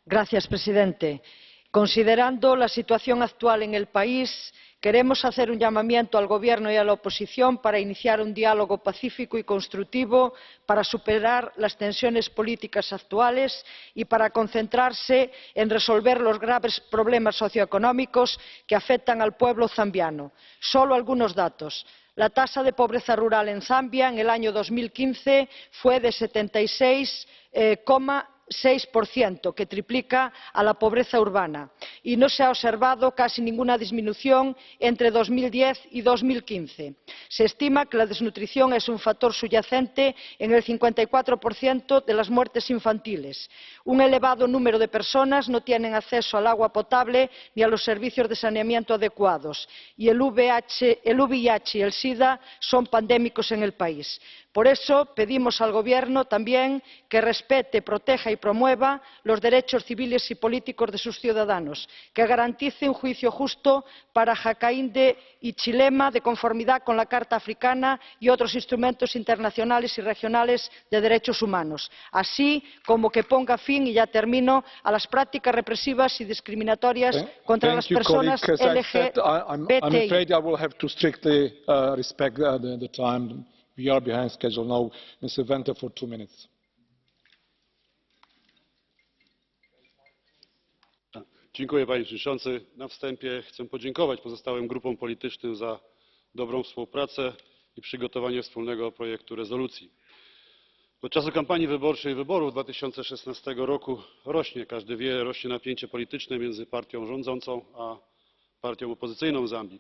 Señor presidente, considerando la situación actual en el país, queremos hacer un llamamiento al Gobierno y a la oposición para iniciar un diálogo pacífico y constructivo para superar las tensiones políticas actuales y para concentrarse en resolver los graves problemas socioeconómicos que afectan al pueblo zambiano. Solo algunos datos. La tasa de pobreza rural en Zambia en el año 2015 fue de 76,6%, que triplica a la pobreza urbana, y no se ha observado casi ninguna disminución entre 2010 y 2015. Se estima que la desnutrición es un factor subyacente en el 54% de las muertes infantiles. Un elevado número de personas no tienen acceso al agua potable ni a los servicios de saneamiento adecuados, y el VIH y el SIDA son pandémicos en el país. Por eso pedimos al Gobierno también que respete, proteja y promueva los derechos civiles y políticos de sus ciudadanos, que garantice un juicio justo para Hakainde Hichilema de conformidad con la Carta Africana y otros instrumentos internacionales y regionales de derechos humanos, así como que ponga fin, y ya termino, a las prácticas represivas y discriminatorias contra las personas LGBTI. Panie Przewodniczący! Na wstępie chcę podziękować pozostałym grupom politycznym za dobrą współpracę i przygotowanie wspólnego projektu rezolucji. Od czasu kampanii wyborczej wyborów 2016 roku każdy wie, rośnie napięcie polityczne między partią rządzącą a partią opozycyjną Zambii.